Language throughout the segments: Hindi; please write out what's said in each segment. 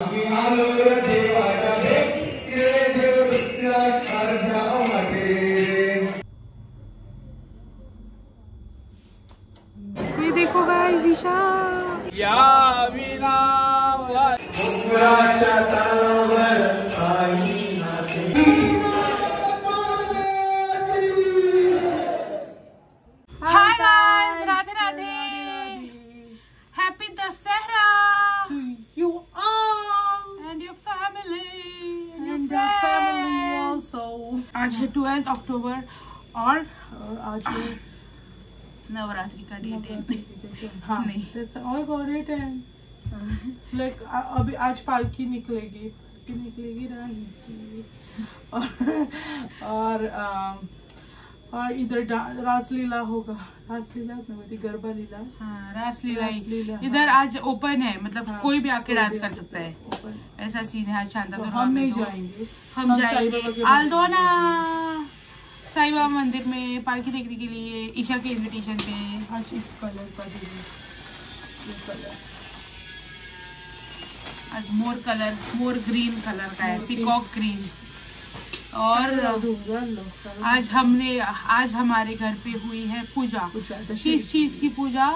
ये देखो guys Isha hi guys, Radhe Radhe, happy Dussehra to you all and your family and your family also. आज है 12 अक्टूबर और आज है नवरात्रि का डेट है। हाँ, नहीं। that's all got it and like अभी आज पालकी निकलेगी रानी की और इधर रासलीला होगा। रासलीला गरबा लीला। हाँ, रासलीला इधर आज ओपन है, मतलब कोई भी आके डांस कर सकता है, ऐसा सीन है आज शानदार। तो हम नहीं जाएंगे, हम जाएंगे आल्दोना साईं बाबा मंदिर में पालकी देखने के लिए ईशा के इनविटेशन पे। आज इस कलर का ये कलर आज मोर ग्रीन कलर का है, पीकॉक ग्रीन। और आज हमारे घर पे हुई है पूजा। किस चीज की पूजा?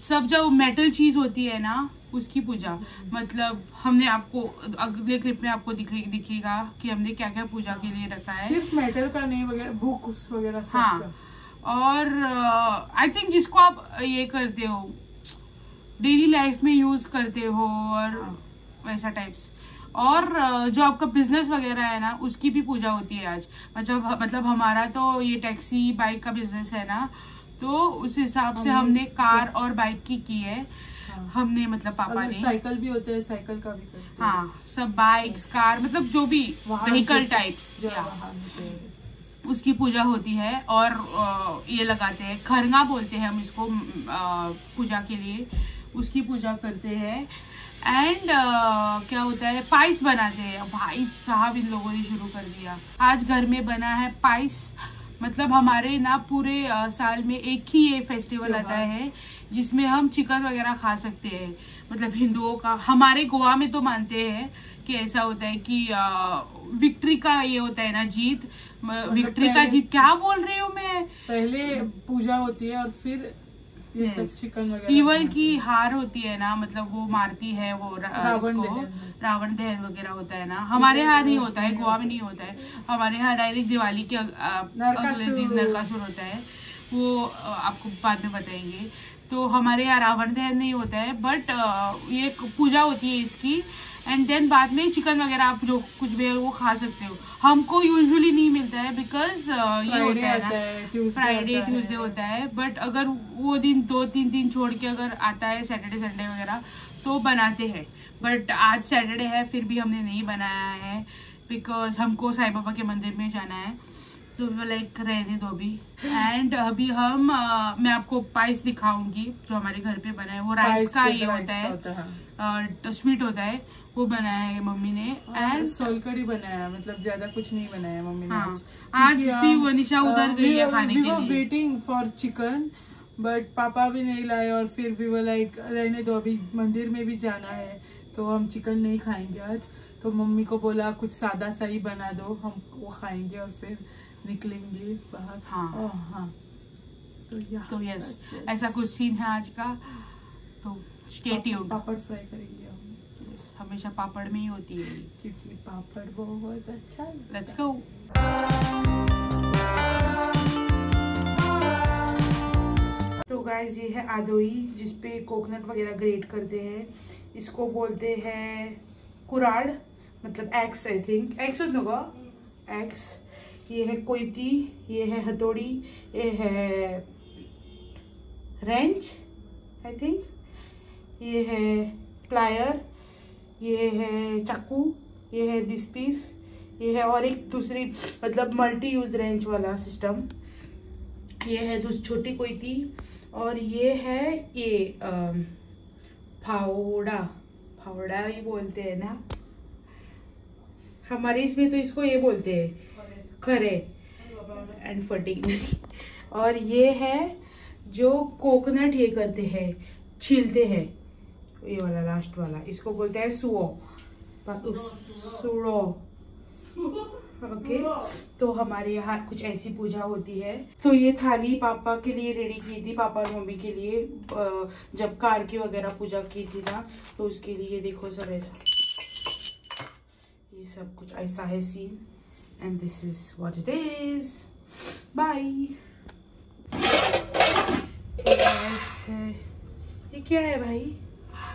सब जो मेटल चीज होती है ना, उसकी पूजा। मतलब हमने आपको अगले क्लिप में आपको दिखेगा कि हमने क्या क्या पूजा के लिए रखा है। सिर्फ मेटल का नहीं, वगैरह बुक्स वगैरह सब। हाँ, और आई थिंक जिसको आप ये करते हो डेली लाइफ में यूज करते हो और वैसा टाइप्स। और जो आपका बिजनेस वगैरह है ना, उसकी भी पूजा होती है आज। मतलब हमारा तो ये टैक्सी बाइक का बिजनेस है ना, तो उस हिसाब से हमने कार और बाइक की है। हाँ। हमने मतलब पापा ने साइकिल भी होता है, साइकिल का भी करते हैं। हाँ, सब बाइक्स कार मतलब जो भी व्हीकल टाइप्स उसकी पूजा होती है। और ये लगाते हैं, खरना बोलते हैं हम इसको पूजा के लिए, उसकी पूजा करते हैं। एंड क्या होता है, पाइस बनाते हैं। भाई साहब, इन लोगों ने शुरू कर दिया। आज घर में बना है पाइस। मतलब हमारे ना पूरे साल में एक ही ये फेस्टिवल आता है जिसमें हम चिकन वगैरह खा सकते हैं। मतलब हिंदुओं का, हमारे गोवा में तो मानते हैं कि ऐसा होता है कि विक्ट्री का ये होता है ना, जीत। विक्ट्री का जीत क्या बोल रही हूँ मैं। पहले पूजा होती है और फिर ये सब चिकन वगैरह। ईवल की हार होती है ना, मतलब वो मारती है, वो रावण दहन वगैरह होता है ना। हमारे यहाँ नहीं होता है, गोवा में नहीं होता है। हमारे यहाँ डायरेक्ट दिवाली के अगले दिन नरकासुर होता है, वो आपको बाद में बताएंगे। तो हमारे यहाँ रावण दहन नहीं होता है, बट ये पूजा होती है इसकी। एंड देन बाद में चिकन वगैरह आप जो कुछ भी है वो खा सकते हो। हमको यूजुअली नहीं मिलता है बिकॉज ये होता है ना, फ्राइडे ट्यूसडे होता है। बट अगर वो दिन 2-3 दिन छोड़ के अगर आता है सैटरडे संडे वगैरह तो बनाते हैं। बट आज सैटरडे है, फिर भी हमने नहीं बनाया है बिकॉज हमको साईं बाबा के मंदिर में जाना है, तो लाइक रहने दो अभी। एंड अभी मैं आपको पाइस दिखाऊंगी जो हमारे घर पे बना है। वो राइस का ये होता है, स्वीट होता है, वो बनाया है मम्मी ने। एंड सोलकड़ी बनाया, मतलब ज्यादा कुछ नहीं बनाया मम्मी ने। हाँ, आज भी वनिशा उधर गई है खाने के लिए। वेटिंग फॉर चिकन, बट पापा भी नहीं लाए। और फिर भी वो लाइक रहने दो, अभी मंदिर में भी जाना है तो हम चिकन नहीं खाएंगे आज। तो मम्मी को बोला कुछ सादा सा ही बना दो, हम वो खाएंगे और फिर निकलेंगे बाहर। हाँ, तो यस, ऐसा कुछ सीन है आज का। तो स्टे ट्यून्ड। पापड़ फ्राई करेंगे हम। यस, हमेशा पापड़ में ही होती है क्योंकि पापड़ बहुत अच्छा है। Let's go. तो गाइस, ये है आदोई जिसपे कोकोनट वगैरह ग्रेट करते हैं। इसको बोलते हैं कुराड़, मतलब एक्स। आई थिंक एक्स होगा, एक्स। ये है कोयती, ये है हथौड़ी, ये है रेंच आई थिंक, ये है प्लायर, ये है चाकू, ये है दिस पीस, ये है और एक दूसरी मतलब मल्टी यूज रेंच वाला सिस्टम। ये है छोटी कोयती, और ये है ये फावड़ा ही बोलते हैं ना हमारे इसमें, तो इसको ये बोलते हैं खरे एंड फटिंग। और ये है जो कोकोनट ये करते हैं, छीलते हैं, ये वाला लास्ट वाला, इसको बोलते हैं सुओ। सुड़ो। ओके, तो हमारे यहाँ कुछ ऐसी पूजा होती है। तो ये थाली पापा के लिए रेडी की थी, पापा और मम्मी के लिए, जब कार की वगैरह पूजा की थी ना, तो उसके लिए देखो सब ऐसा, ये सब कुछ ऐसा है scene. And this is what it is. Bye. ये क्या है भाई?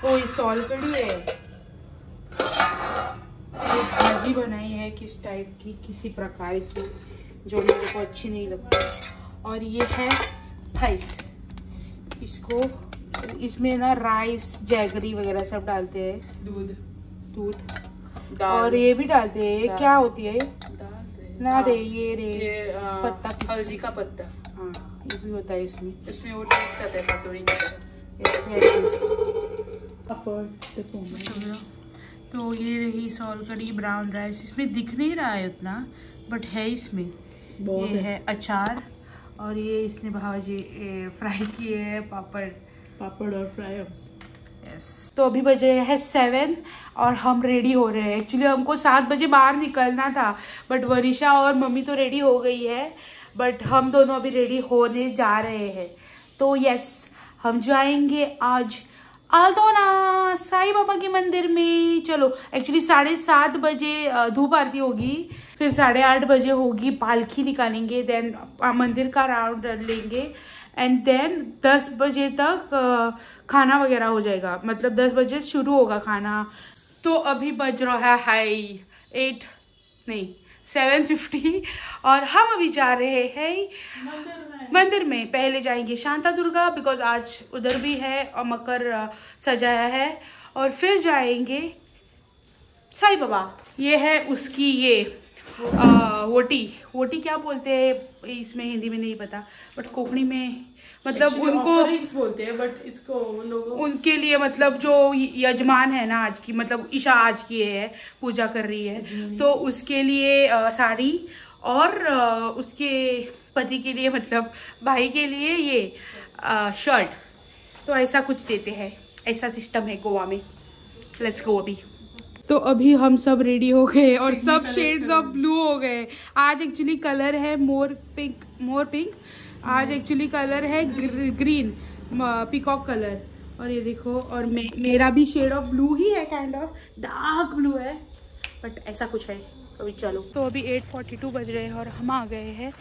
ओ, ये सॉल कड़ी है। भाजी बनाई है किस टाइप की, किसी प्रकार की, जो मेरे को अच्छी नहीं लगती। और ये है थाइस। इसको, इसमें ना राइस, जैगरी वगैरह सब डालते हैं, दूध और ये भी डालते हैं। क्या होती है ना रे? ये पत्ता, हल्दी का पत्ता। हाँ, ये भी होता है इसमें। इसमें वो टेस्ट आता है पतोड़ी का। तो ये रही सॉल कड़ी, ब्राउन राइस। इसमें दिख नहीं रहा है उतना, बट है इसमें। ये है अचार, और ये इसने भाजी फ्राई किए हैं पापड़ और फ्राई। यस। तो अभी बजे है 7 और हम रेडी हो रहे हैं। एक्चुअली हमको 7 बजे बाहर निकलना था, बट वरिशा और मम्मी तो रेडी हो गई है, बट हम दोनों अभी रेडी होने जा रहे हैं। तो यस, हम जाएंगे आज आल्दोना साईं बाबा के मंदिर में। चलो, एक्चुअली 7:30 बजे धूप आरती होगी, फिर 8:30 बजे होगी, पालकी निकालेंगे, देन मंदिर का राउंड लेंगे, एंड देन 10 बजे तक खाना वगैरह हो जाएगा। मतलब 10 बजे शुरू होगा खाना। तो अभी बज रहा है 7:50 और हम अभी जा रहे हैं मंदिर में। पहले जाएंगे शांता दुर्गा, बिकॉज आज उधर भी है और मकर सजाया है, और फिर जाएंगे साईं बाबा। ये है उसकी ये वोटी क्या बोलते हैं इसमें, हिंदी में नहीं पता, बट कोंकणी में मतलब उनको बोलते हैं, बट इसको उन लोगों, उनके लिए मतलब जो यजमान है ना आज की, मतलब ईशा आज की है, पूजा कर रही है, तो उसके लिए साड़ी, और उसके पति के लिए, मतलब भाई के लिए ये शर्ट। तो ऐसा कुछ देते हैं, ऐसा सिस्टम है गोवा में। लेट्स गो अभी। तो अभी हम सब रेडी हो गए और सब शेड्स ऑफ ब्लू हो गए। आज एक्चुअली कलर है मोर पिंक। आज एक्चुअली कलर है ग्रीन, पीकॉक कलर। और ये देखो, और मेरा भी शेड ऑफ ब्लू ही है, काइंड ऑफ डार्क ब्लू है, बट ऐसा कुछ है। अभी चलो। तो अभी 8:42 बज रहे हैं और हम आ गए हैं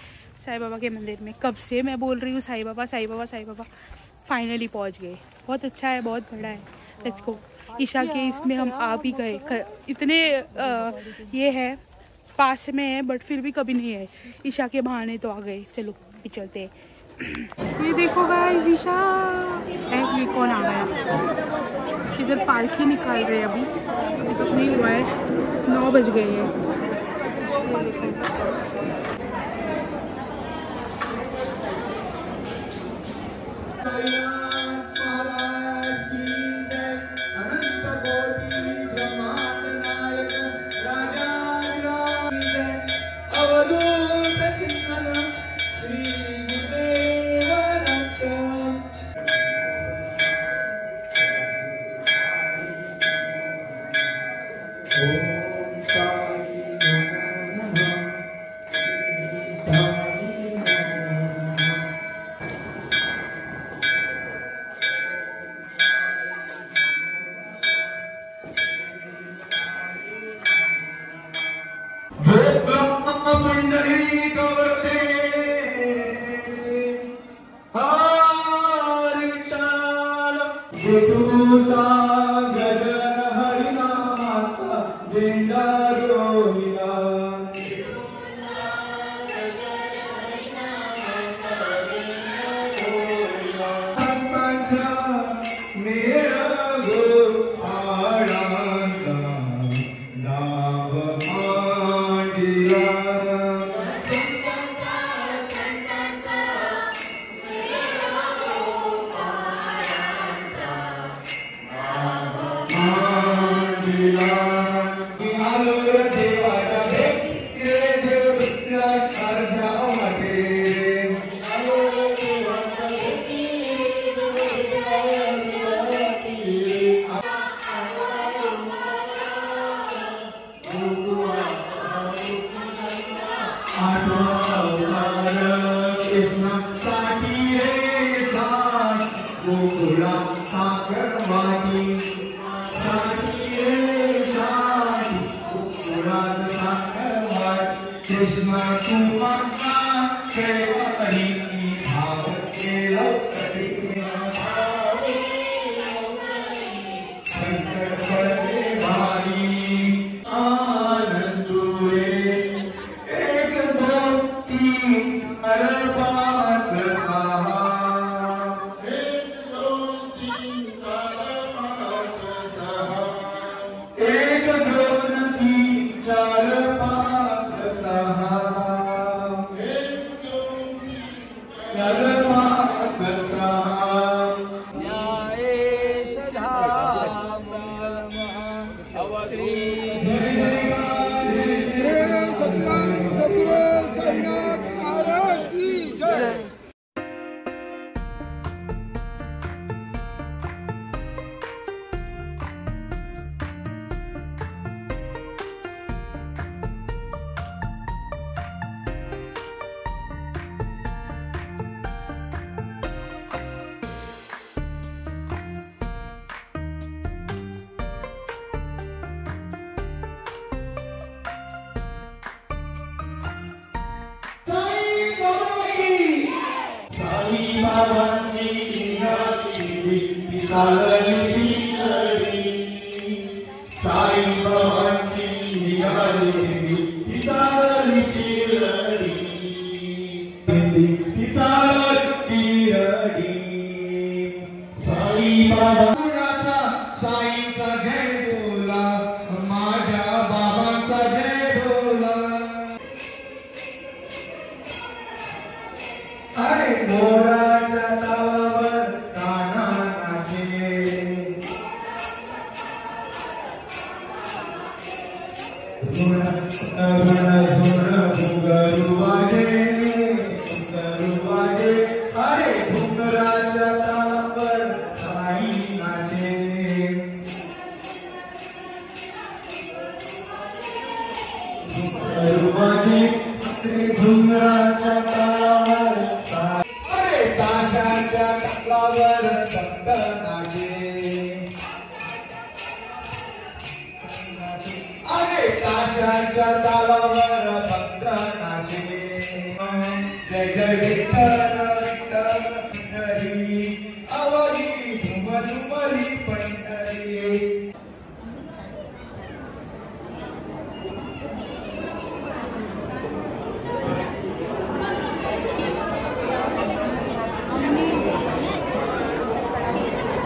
साईं बाबा के मंदिर में। कब से मैं बोल रही हूँ साईं बाबा साईं बाबा साईं बाबा, फाइनली पहुँच गए। बहुत अच्छा है, बहुत बड़ा है। Let's go. ईशा के इसमें हम आ भी गए। इतने ये है, पास में है, बट फिर भी कभी नहीं है। ईशा के बहाने तो आ गए। चलो चलते हैं। ये देखो गाइस, ईशा ये कौन आ गया। इधर पालकी निकाल रहे हैं। अभी तक नहीं हुआ है, 9 बज गए हैं।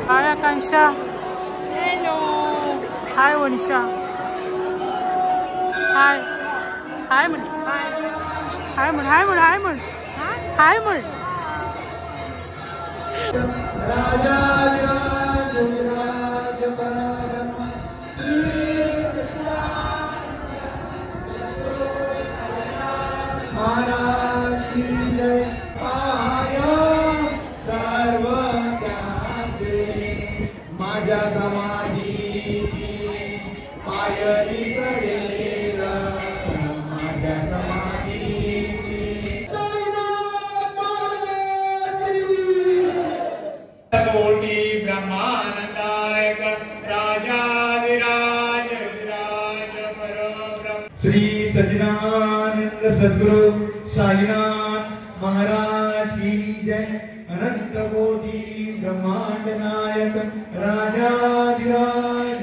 Hi Akansha. Hello. Hi Vanisha. Hi. Hi Mun. Hi Mun. Hi Mun. Hi Mun. Hi Mun. Shri सच्चिदानंद सद्गुरु साईनाथ महाराज की जय। अनंत कोटि ब्रह्मांड नायक राजाधिराज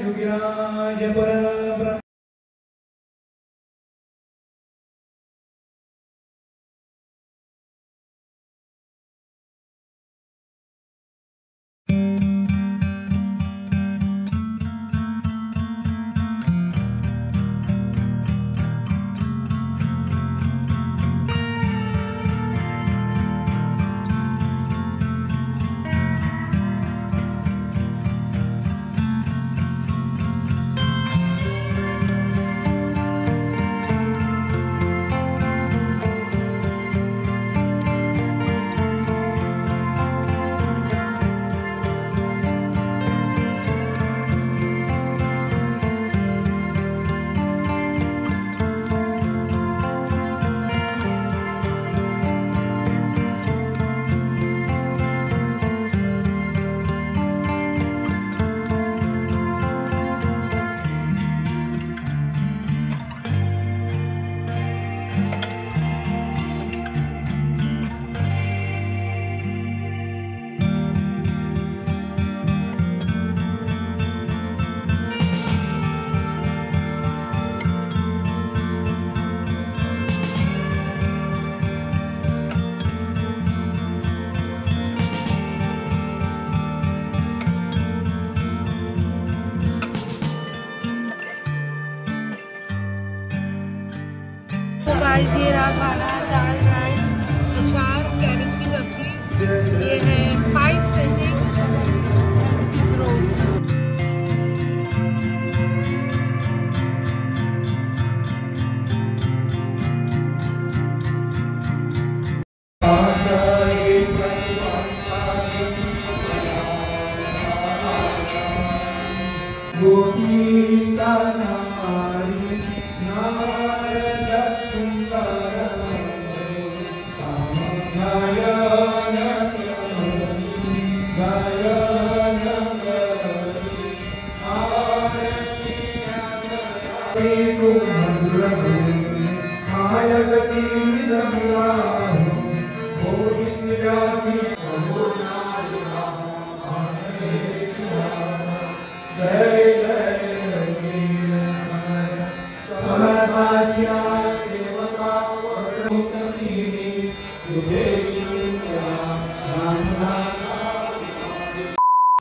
योगिराज परब्रह्म। तो गाइस ये रहा खाना, दाल राइस, अचार, कैबेज की सब्जी, ये है पाइस रोस्ट।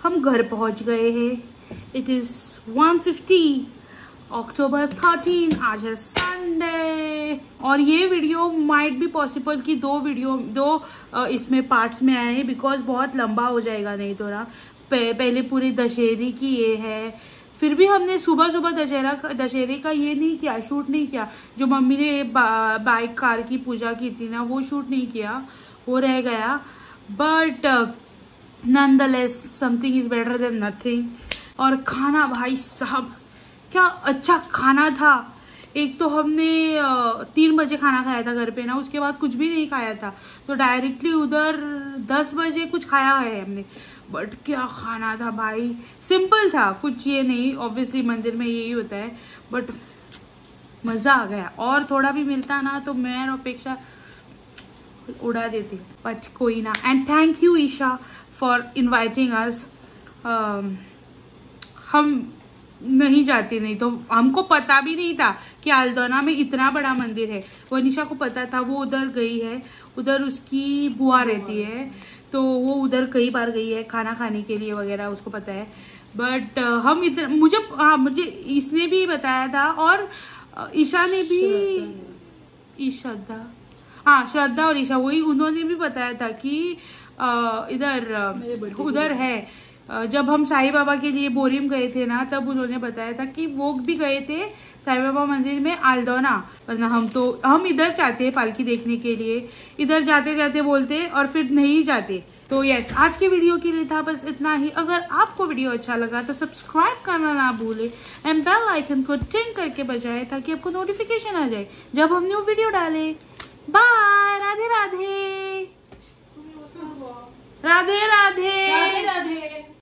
हम घर पहुंच गए हैं। इट इज 1:50 अक्टूबर 13, आज है संडे। और ये वीडियो माइट बी पॉसिबल कि दो इसमें पार्ट्स में आए हैं, बिकॉज बहुत लंबा हो जाएगा नहीं तो ना। पहले पूरी दशहरे की ये है, फिर भी हमने सुबह दशहरे का ये नहीं किया, शूट नहीं किया। जो मम्मी ने बाइक कार की पूजा की थी ना, वो शूट नहीं किया, वो रह गया। But nonetheless something is better than nothing. और खाना भाई साहब क्या अच्छा खाना था। एक तो हमने 3 बजे खाना खाया था घर पे ना, उसके बाद कुछ भी नहीं खाया था, तो डायरेक्टली उधर 10 बजे कुछ खाया है हमने। बट क्या खाना था भाई, सिंपल था, कुछ ये नहीं, ऑब्वियसली मंदिर में यही होता है, बट मजा आ गया। और थोड़ा भी मिलता ना तो मैं अपेक्षा उड़ा देती, बट कोई ना। And thank you Isha for inviting us. हम नहीं जाते, नहीं तो हमको पता भी नहीं था कि आल्दोना में इतना बड़ा मंदिर है। वो निशा को पता था, वो उधर गई है, उधर उसकी बुआ रहती है, तो वो उधर कई बार गई है खाना खाने के लिए वगैरह, उसको पता है। बट हम इतना मुझे इसने भी बताया था, और ईशा ने भी, श्रद्धा और ईशा, वही उन्होंने भी बताया था कि उधर है। जब हम साईं बाबा के लिए बोरिम गए थे ना, तब उन्होंने बताया था कि वो भी गए थे साईं बाबा मंदिर में आल्दोना, वरना हम इधर जाते हैं पालकी देखने के लिए, इधर जाते जाते बोलते और फिर नहीं जाते। तो यस, आज के वीडियो के लिए था बस इतना ही। अगर आपको वीडियो अच्छा लगा तो सब्सक्राइब करना ना भूले एंड बेल आइकन को टिंग करके बजाए, ताकि आपको नोटिफिकेशन आ जाए जब हम न्यू वीडियो डाले। बाय, राधे राधे, राधे राधे, राधे राधे।